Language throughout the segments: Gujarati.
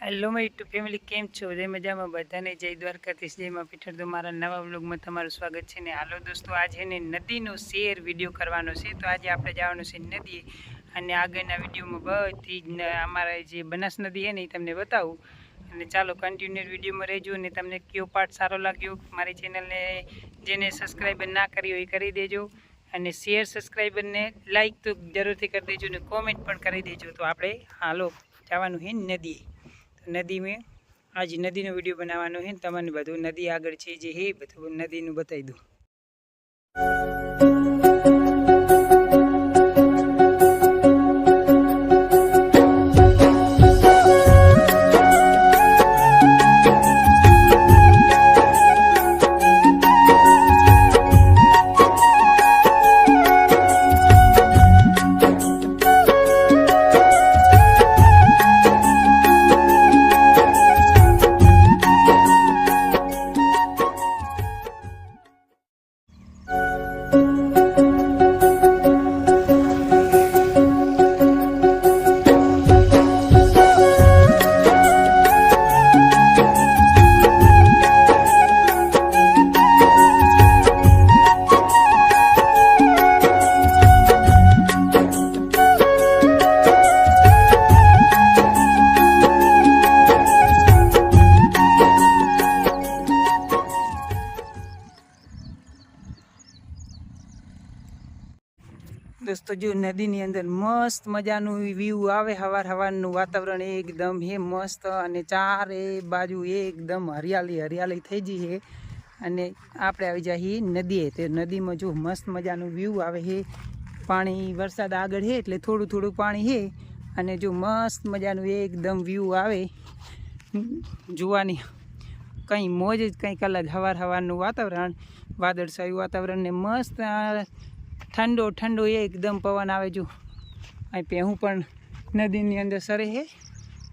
હેલો માય યુટ્યુબ ફેમિલી, કેમ છો? જય મજામાં બધાને. જય દ્વારકાધીશ, જય માં પીઠળ. તો મારા નવા વ્લોગમાં તમારું સ્વાગત છે ને. હાલો દોસ્તો, આજે ને નદીનો શેર વિડીયો કરવાનો છે. તો આજે આપણે જવાનું છે નદીએ, અને આગળના વિડીયોમાં બધી જ અમારા જે બનાસ નદી છે ને એ તમને બતાવું. અને ચાલો કન્ટિન્યુ વિડીયોમાં રહેજો. અને તમને કયો પાર્ટ સારો લાગ્યો, મારી ચેનલને જેને સબસ્ક્રાઈબર ના કરી હોય એ કરી દેજો. અને શેર સબસ્ક્રાઈબરને લાઈક તો જરૂરથી કરી દેજો, અને કોમેન્ટ પણ કરી દેજો. તો આપણે હાલો જવાનું છે નદીએ. નદી में आज नदी नो वीडियो बनावानो है। तमने बधु नदी आगळ छे जे हे बधु नदी नु बताई दूं। दोस्तों जो नदी नी अंदर मस्त मजानु व्यू आवे। हवार हवारनु वातावरण एकदम हे मस्त, अने चारे बाजू एकदम हरियाली हरियाली थई गई है। अने आपणे आवी जाईए नदीए। ते नदी में जो मस्त मजानु व्यू आवे है। पाणी वरसाद आगळ है एटले थोड़ू थोड़ू पाणी है, अने जो मस्त मजानु एकदम व्यू आवे जोवानी कई मौज ज कंईक अलग। हवार हवारनु वातावरण, वादळछायु वातावरण ने मस्त ठंडो ठंडो एकदम पवन आवे। जो अँ पेहूँ पण नदी नी अंदर सरे है,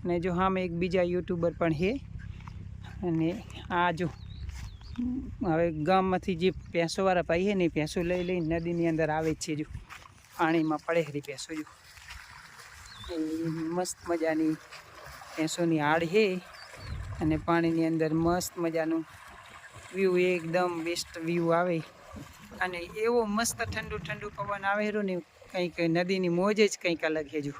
ने जो हाँ में एक बीजा यूट्यूबर पण है। अने आ जो हवे गाममांथी जे भैंसोवाळा भाई है ने भैंसो लई लई नदी नी अंदर आवे छे। जो पाणी में पड़े हरी भैंसो, जो मस्त मजानी भैंसोनी हाड़ है। अने पाणी नी अंदर मस्त मजानु व्यू एकदम बेस्ट व्यू आवे। अने एवो मस्त ठंडू ठंडू पवन आवेरो ने कंईक नदी नी मौज ज कंईक अलग है। जो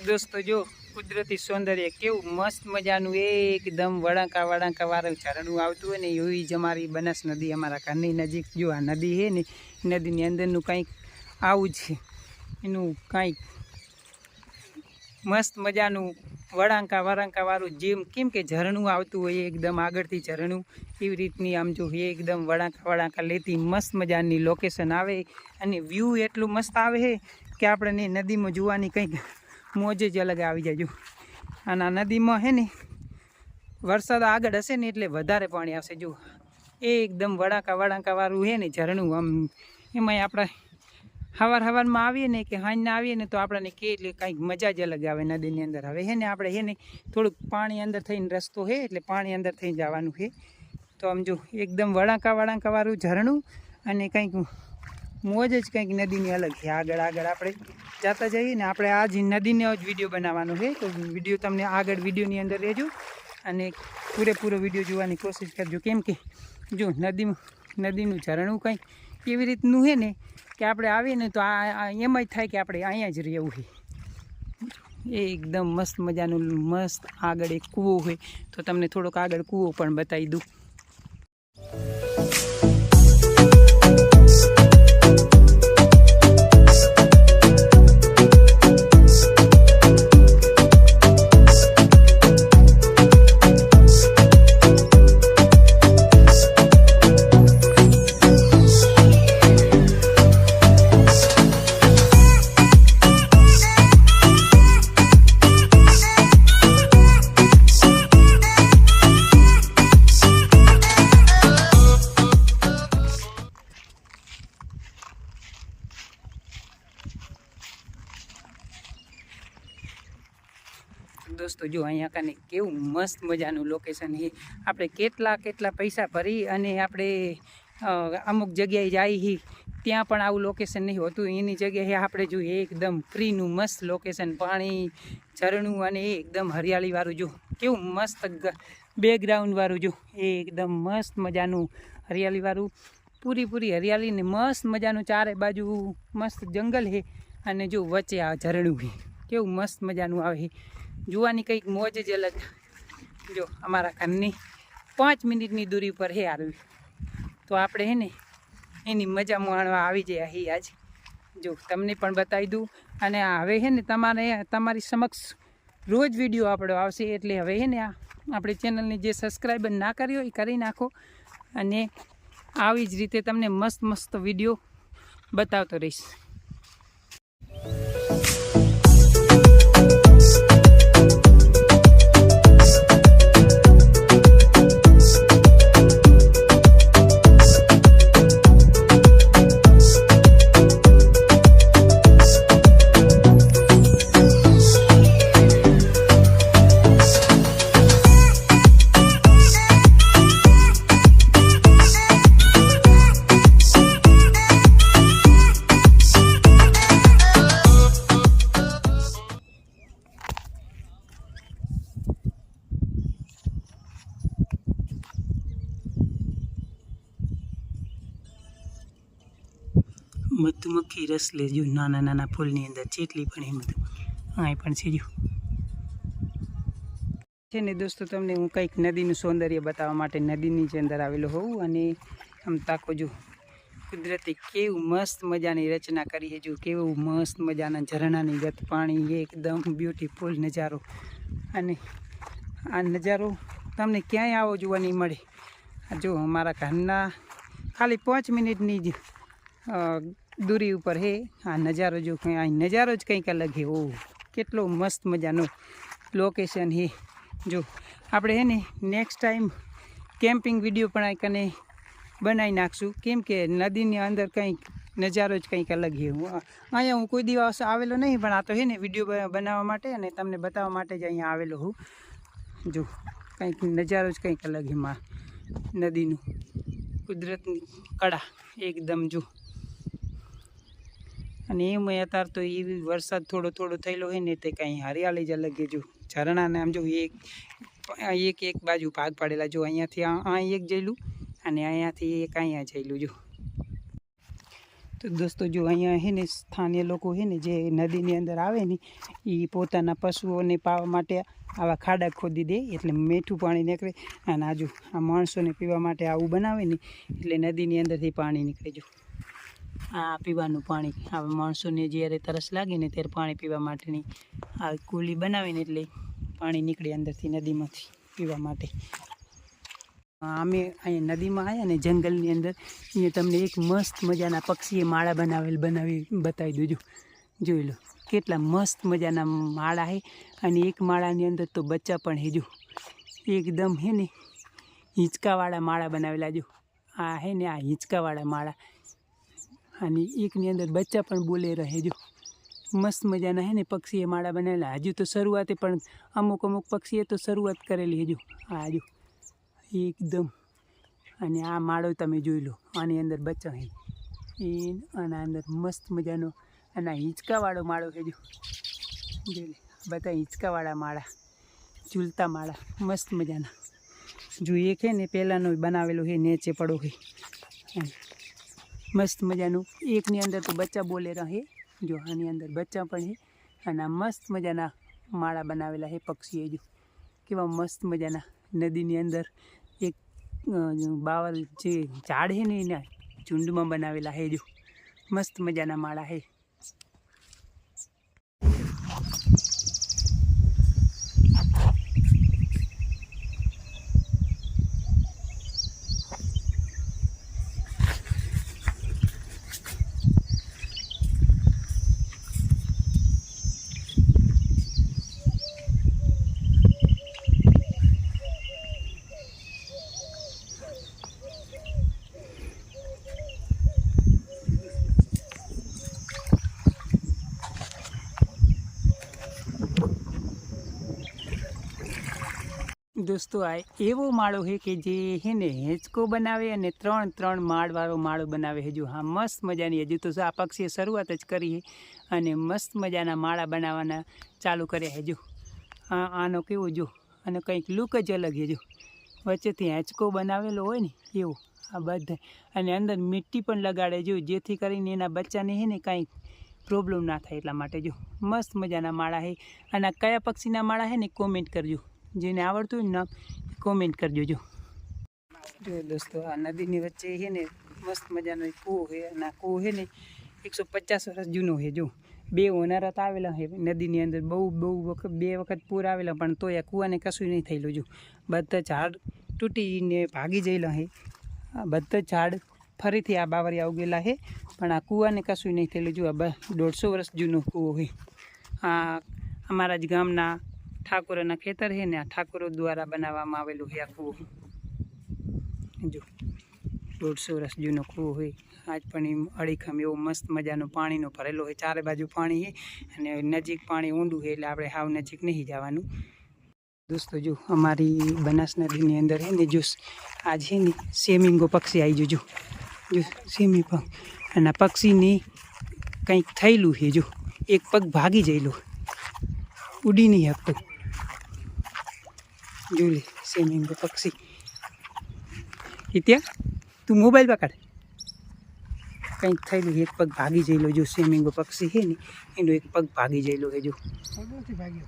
दोस्तों जो कुदरती सौंदर्य केवुं मस्त मजानु एकदम वळांका वळांका वाळुं झरणुं आवतुं होय ने एवी ज अमारी बनास नदी अमारा घरनी नजीक जो आ नदी है ने नदी नी अंदरनुं कंईक आवुं छे। एनुं कंईक मस्त मजानु वळांका वळांका वाळुं जेम केम के झरणुं आवतुं होय एकदम आगळथी झरणुं एवी रीतनी आम जो एकदम वळांका वळांका लेती मस्त मजानी लोकेशन आवे। अने व्यू एटलुं मस्त आवे है कि आपणे नदी में जोवानी कंईक मौज ज अलग आवी जाय। जो अने आ नदी में है ने वरसाद आगळ हशे ने एटले वधारे पाणी आवशे। जो एकदम वळांका वळांका वाळुं है ने झरणुं, आम एमांय आपणे हवार हवार में आवीए ने कि हांजना आवीए ने तो आपणे के एटले कंईक मजा ज अलग आवे नदी नी अंदर। हवे है ने आपणे है ने थोड़ुंक पाणी अंदर थईने रस्तो है एटले पाणी अंदर थईने जवानुं है। तो आम जो एकदम वळांका वळांका वाळुं झरणुं अने कंईक मौज ज कंईक नदी नी अलग है। आगळ आगळ आपणे जाता जईए ने आपणे आज नदीनो ज विडियो बनाववानो है। तो विडियो तमने आगळ विडियोनी अंदर रहेजो अने पूरेपूरो विडियो जोवानी कोशिश करजो। केम के जो नदीनुं झरणुं कंईक एवी रीतनुं है ने कि आपणे आवीए ने तो एम ज थाय कि आपणे अहींया ज रहेवुं है। एकदम मस्त मजानुं मस्त आगळ एक कूवो है। तो तमने थोड़ोक आगळ कूवो पण बतावी दूं। दोस्तों जो अहींया कने केवुं मस्त मजानुं लोकेशन है। आपणे केटला केटला पैसा भरी अने आपणे अमुक जग्याए जाई ही ત્યાં પણ આવું લોકેશન નહીં હોતું. એની જગ્યાએ આપણે જોઈએ એકદમ ફ્રીનું મસ્ત લોકેશન, પાણી, ઝરણું અને એકદમ હરિયાળીવાળું. જો કેવું મસ્ત બેકગ્રાઉન્ડવાળું, જો એકદમ મસ્ત મજાનું હરિયાળીવાળું, પૂરી હરિયાળી ને મસ્ત મજાનું ચારે બાજુ મસ્ત જંગલ છે અને જો વચ્ચે આ ઝરણું છે, કેવું મસ્ત મજાનું આવે છે. જોવાની કંઈક મોજ જ અલગ. જો અમારા ઘરની 5 મિનિટની દૂરી પર છે આવ્યું, તો આપણે હે ને એની મજા માણવા આવી જાય અહીં આજ. જો તમને પણ બતાવી દઉં. અને હવે છે ને તમારી સમક્ષ રોજ વિડીયો આપણો આવશે, એટલે હવે છે ને આપણી ચેનલની જે સબસ્ક્રાઈબર ના કરી હોય એ કરી નાખો, અને આવી જ રીતે તમને મસ્ત વિડીયો બતાવતો રહીશ. મધુમક્ખી રસ લેજો નાના ફૂલની અંદર, જેટલી પણ એ મધુ અહીં પણ છે. જો છે ને દોસ્તો, તમને હું કંઈક નદીનું સૌંદર્ય બતાવવા માટે નદીની જ અંદર આવેલો હોઉં, અને આમ તાકો જો કુદરતે કેવું મસ્ત મજાની રચના કરી છે. જો કેવું મસ્ત મજાના ઝરણાની ગત પાણી, એકદમ બ્યુટીફુલ નજારો. અને આ નજારો તમને ક્યાંય આવો જોવા નહીં મળે. જો અમારા ઘરના ખાલી 5 મિનિટની જ દૂરી ઉપર હે આ નજારો. જો આ નજારો જ કંઈક અલગ છે. ઓહ, કેટલો મસ્ત મજાનો લોકેશન છે. જો આપણે હે ને નેક્સ્ટ ટાઈમ કેમ્પિંગ વિડીયો પણ આ કને બનાવી નાખશું, કેમ કે નદીની અંદર કંઈક નજારો જ કંઈક અલગ છે. અહીંયા હું કોઈ દિવસ આવેલો નહીં, પણ આ તો હે ને વિડીયો બનાવવા માટે અને તમને બતાવવા માટે જ અહીંયા આવેલો હું. જો કંઈક નજારો જ કંઈક અલગ છે નદીનું, કુદરતની કળા એકદમ. જો અને એમાં અત્યારે તો એવી વરસાદ થોડો થયેલો હોય ને તે કંઈ હરિયાળી જ અલગ છે. જો ઝરણાને આમ જો એક બાજુ ભાગ પાડેલા. જો અહીંયાથી અહીં એક જઈલું અને અહીંયાથી એક અહીંયા જઈલું. જો તો દોસ્તો, જો અહીંયા છે ને સ્થાનિય લોકો છે ને જે નદીની અંદર આવે ને, એ પોતાના પશુઓને પાવા માટે આવા ખાડા ખોદી દે, એટલે મીઠું પાણી નીકળે. અને આજુ આ માણસોને પીવા માટે આવું બનાવે ને, એટલે નદીની અંદરથી પાણી નીકળે. જો આ પીવાનું પાણી, આ માણસોને જ્યારે તરસ લાગે ને ત્યારે પાણી પીવા માટેની આ કુલી બનાવીને એટલે પાણી નીકળે અંદરથી નદીમાંથી પીવા માટે. અમે અહીંયા નદીમાં આવ્યા ને જંગલની અંદર, અહીંયા તમને એક મસ્ત મજાના પક્ષીએ માળા બનાવી બતાવી દઉં. જોઈ લો કેટલા મસ્ત મજાના માળા છે, અને એક માળાની અંદર તો બચ્ચા પણ છે. જો એકદમ છે ને હિંચકાવાળા માળા બનાવેલા. જો આ છે ને આ હિંચકાવાળા માળા, અને એકની અંદર બચ્ચા પણ બોલે રહે. જો મસ્ત મજાના છે ને પક્ષીએ માળા બનાવેલા. હજુ તો શરૂઆતે પણ અમુક પક્ષીએ તો શરૂઆત કરેલી છે. જો આ જો એકદમ, અને આ માળો તમે જોઈ લો, આની અંદર બચ્ચા છે એ, આના અંદર મસ્ત મજાનો. અને આ હિંચકાવાળો માળો છે. જો જોઈ લે, બધા હિંચકાવાળા માળા, ઝૂલતા માળા મસ્ત મજાના. જો એક છે ને પહેલાંનો બનાવેલો છે, નીચે પડો છે મસ્ત મજાનું. એકની અંદર તો બચ્ચા બોલે રહે. જો આની અંદર બચ્ચા પણ છે, અને આ મસ્ત મજાના માળા બનાવેલા છે પક્ષીએ. જો કેવા મસ્ત મજાના નદીની અંદર એક બાવર જે ઝાડ છે ને એના ઝુંડમાં બનાવેલા છે. જો મસ્ત મજાના માળા છે. દોસ્તો આ એવો માળો છે કે જે હે ને હેંચકો બનાવે અને 3 માળવાળો માળો બનાવે. હજુ હા મસ્ત મજાની હજુ તો આ પક્ષીએ શરૂઆત જ કરી છે અને મસ્ત મજાના માળા બનાવવાના ચાલુ કર્યા. હજુ આનો કેવો જો અને કંઈક લુક જ અલગ છે. જો વચ્ચેથી હેંચકો બનાવેલો હોય ને એવો આ બધા અને અંદર મીઠી પણ લગાડે જો જેથી કરીને એના બચ્ચાને છે ને કાંઈ પ્રોબ્લેમ ના થાય એટલા માટે. જો મસ્ત મજાના માળા છે અને કયા પક્ષીના માળા છે ને કોમેન્ટ કરજો, જેને આવડતું હોય ને કોમેન્ટ કરજો. જો દોસ્તો આ નદીની વચ્ચે છે ને મસ્ત મજાનો કૂવો છે અને આ કૂવો છે ને 150 વર્ષ જૂનો છે. જો 2 હોનારત આવેલા છે નદીની અંદર, બહુ વખત 2 વખત પૂર આવેલા પણ તોય આ કૂવાને કશું નહીં થયેલું. જો બધા ઝાડ તૂટીને ભાગી ગયેલા છે. આ બધા ઝાડ ફરીથી આ બાવરિયા ઉગેલા છે પણ આ કૂવાને કશું નહીં થયેલું. જો આ 150 વર્ષ જૂનો કૂવો છે. આ અમારા જ ગામના ઠાકોરના ખેતર છે ને આ ઠાકોરો દ્વારા બનાવવામાં આવેલું છે આ કૂવો. જો 150 વર્ષ જૂનો કૂવો હોય. આજ પણ એમ અડીખમ એવો મસ્ત મજાનો પાણીનો ભરેલો હોય, ચારે બાજુ પાણી છે અને નજીક પાણી ઊંડું છે એટલે આપણે હાવ નજીક નહીં જવાનું. દોસ્તો જો અમારી બનાસ નદીની અંદર છે ને જો આજ છે ને સેમિંગો પક્ષી આવી જો સેમી પગ અને પક્ષીને કંઈક થયેલું છે. જો એક પગ ભાગી જયેલો, ઉડી નહીં શકતો. જો લે સેમિંગો પક્ષી ત્યાં તું મોબાઈલ પકડ, કંઈક થયેલું એક પગ ભાગી જયેલો. જો સેમિંગો પક્ષી છે ને એનો એક પગ ભાગી જયેલો છે. જો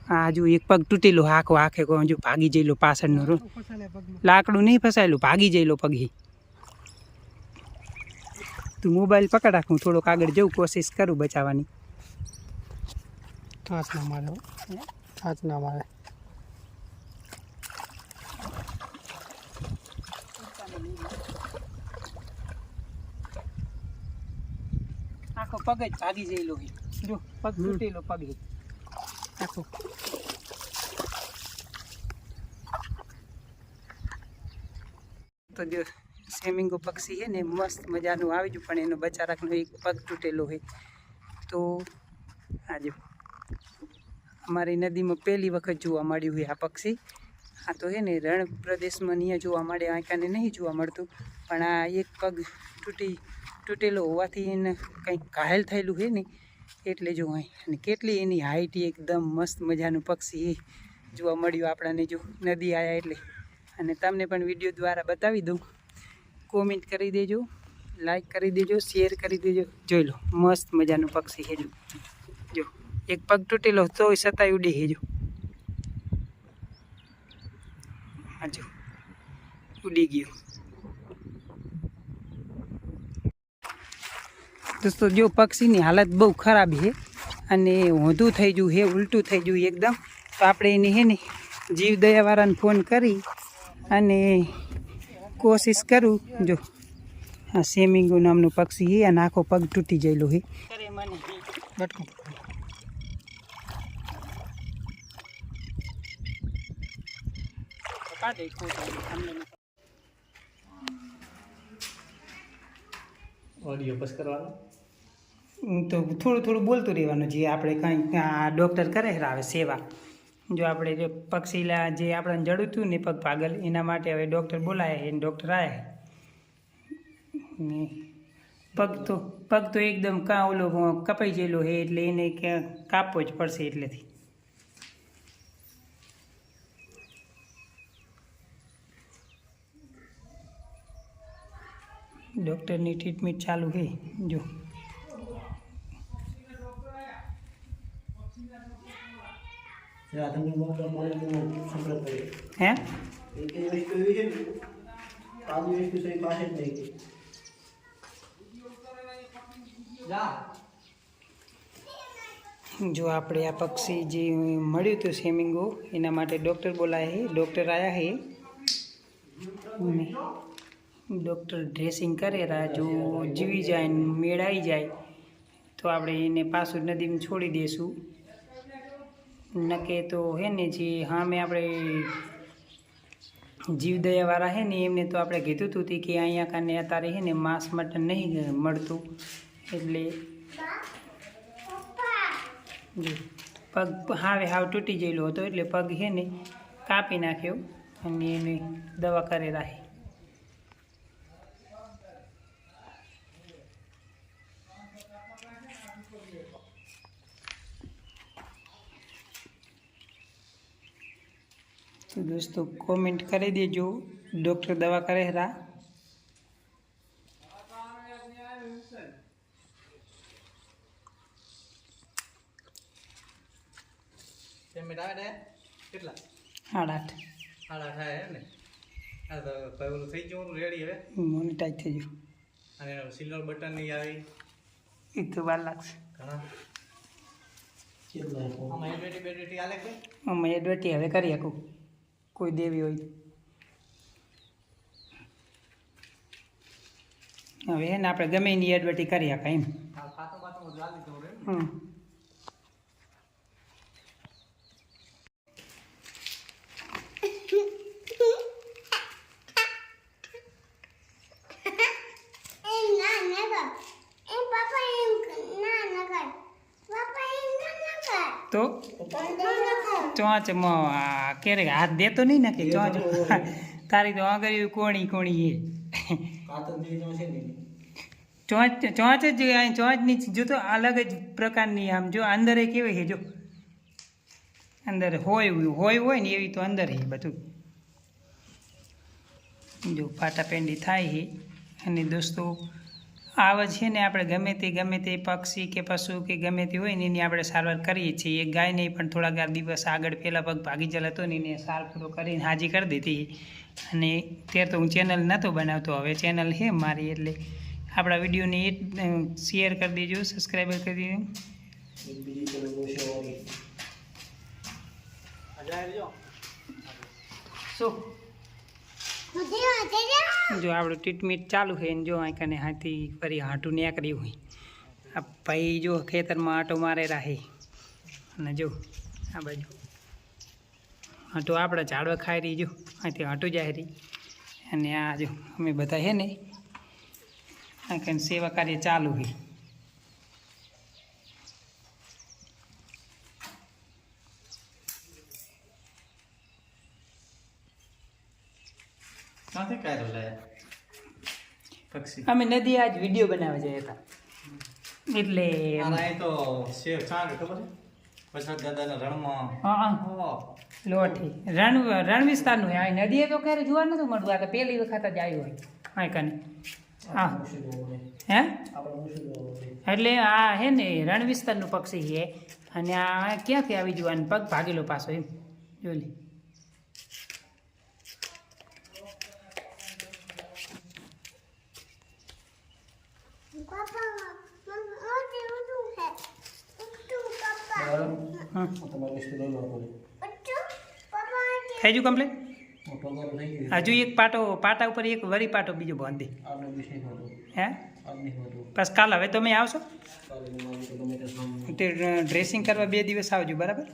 હા જો એક પગ તૂટેલો આખે જો ભાગી જયેલો પાછળનો લાકડું નહીં ફસાયેલું, ભાગી જયેલો પગ. તું મોબાઈલ પકડ રાખ, હું થોડોક આગળ જવું, કોશિશ કરું બચાવવાની. હાથ ના મારે. આખો પગ જ ભાગી જયેલો છે. જો પગ તૂટેલો પગ આખો. તો જો સેમિંગો પક્ષી છે ને મસ્ત મજાનું આવી ગયું પણ એનો બચારાકનો એક પગ તૂટેલો હોય. તો આજે અમારી નદીમાં પહેલી વખત જોવા મળ્યું હોય આ પક્ષી. આ તો છે ને રણ પ્રદેશમાં અહીંયા જોવા મળે, આંકાને નહીં જોવા મળતું પણ આ એક પગ તૂટેલો હોવાથી એને કંઈક ઘાયલ થયેલું છે ને એટલે જો અહીં અને કેટલી એની હાઈટ એકદમ મસ્ત મજાનું પક્ષી જોવા મળ્યું આપણને જો નદી આવ્યા એટલે. અને તમને પણ વિડીયો દ્વારા બતાવી દઉં. કોમેન્ટ કરી દેજો, લાઈક કરી દેજો, શેર કરી દેજો. જોઈ લો મસ્ત મજાનું પક્ષી છે. જો એક પગ તૂટેલો તોય છતાંય ઉડી છે. જો હા જો ઉડી ગયું. દોસ્તો જો પક્ષીની હાલત બહુ ખરાબ છે અને ઊંધું થઈ ગયું છે, ઉલટું થઈ ગયું એકદમ. તો આપણે એની છે ને જીવદયાવાળાને ફોન કરી અને કોશિશ કરું. જો આ સેમિંગો નામનું પક્ષી છે અને આખો પગ તૂટી ગયેલો છે. ઓડિયો બસ કરવાનો. તો થોડું બોલતું રહેવાનું જે આપણે કંઈક ડૉક્ટર કરે આવે સેવા. જો આપણે જે પક્ષીલા જે આપણને જડું ને પગ પાગલ એના માટે હવે ડૉક્ટર બોલાયા છે, ડૉક્ટર આવ્યા ને પગ તો એકદમ ઓલો કપાઈ ગયેલો છે એટલે એને કાપવો જ પડશે એટલેથી. ડૉક્ટરની ટ્રીટમેન્ટ ચાલુ છે. જો હે જો આપણે આ પક્ષી જે મળ્યું હતું સેમિંગો એના માટે ડૉક્ટર બોલાયા છે, ડૉક્ટર આવ્યા છે. ડૉક્ટર ડ્રેસિંગ કરેલા જો જીવી જાય ને મેળાઈ જાય તો આપણે એને પાછું નદીમાં છોડી દઈશું. નકે તો હે ને જે સામે આપણે જીવદયાવાળા છે ને એમને તો આપણે કીધું હતું કે અહીંયા કાને અત્યારે છે ને માંસ મટન નહીં મળતું એટલે જો પગ હાવ તૂટી ગયેલો હતો એટલે પગ છે ને કાપી નાખ્યો. અને એની દવા કરે રાખે. તો દોસ્તો કોમેન્ટ કરી દેજો ડૉક્ટર દવા કરે રા. પેમેન્ટ આવે ને કેટલા 8.5 સાડા થાય હે ને આ તો ભાઈ ઓલું થઈ ગયું રેડી હવે મોનેટાઈઝ થઈ ગયું. અને સિલ્વર બટન નહીં આવી એ તો વાર લાગશે. ઘણા આમાં એડવર્ટી આલે કે અમે એડવર્ટી હવે કરી શકું કોઈ દેવી હોય. હવે એને આપણે ગમે એની એડવર્ટી કરી શકાય એમ. આ પાતો પાતો લાલી તો રે હમ. તો ચોંચ ક્યારે હાથ દેતો નહીં ને કે ચોંચ તારી તો આગળ કોણી કોણી એ ચોંચ ચોંચ જ અહીં ચોંચની જો તો અલગ જ પ્રકારની આમ જો અંદર એ કેવી છે જો અંદર હોય ને એવી તો અંદર છે બધું જો ફાટાપેંડી થાય છે. અને દોસ્તો આવા છે ને આપણે ગમે તે પક્ષી કે પશુ કે ગમે તે હોય ને એની આપણે સારવાર કરીએ છીએ. એક ગાય નહીં પણ થોડાક દિવસ આગળ પહેલાં પગ ભાગી જતો ને એને સાર પૂરો કરીને હાજી કરી દીધી. અને ત્યારે તો હું ચેનલ નહોતો બનાવતો, હવે ચેનલ છે મારી, એટલે આપણા વિડીયોને શેર કરી દેજો, સબસ્ક્રાઈબર કરી દેજો. શું જો આપણું ટ્રીટમેન્ટ ચાલુ છે ને જો આંકને હાથી ફરી હાંટું નીકળ્યું હોય. આ ભાઈ જો ખેતરમાં આંટો મારે રાખે અને જો આ બાજુ હાંટો આપણે ઝાડવા ખાઈ રહી જો અહીંથી હાંટું જાય રહી. અને આ જો અમે બધા છે ને આંકને સેવા કાર્ય ચાલુ છે. ક્યાંથી કાઢ્યો લે પક્ષી અમે નદી આજ વિડીયો બનાવવા ગયા હતા એટલે આના તો શેર ચાંગ ખબર છે વસંત દાદાના રણમાં હા લોઠી રણ વિસ્તારનું આ નદીએ તો ક્યારે જોવા નતું મળતું. આ તો પહેલી વખત જ આવ્યું હોય આ કને. હા હે એટલે આ હે ને રણ વિસ્તારનું પક્ષી છે. અને આ ક્યાંથી આવી જવાનું પગ ભાગેલો પાછો એમ જોઈ લે. થઈ ગયું કમ્પ્લેટ. હજુ એક પાટા ઉપર એક વરી પાટો બીજો બાંધી હે બસ કાલ હવે તમે આવશો ડ્રેસિંગ કરવા 2 દિવસ આવજો બરાબર.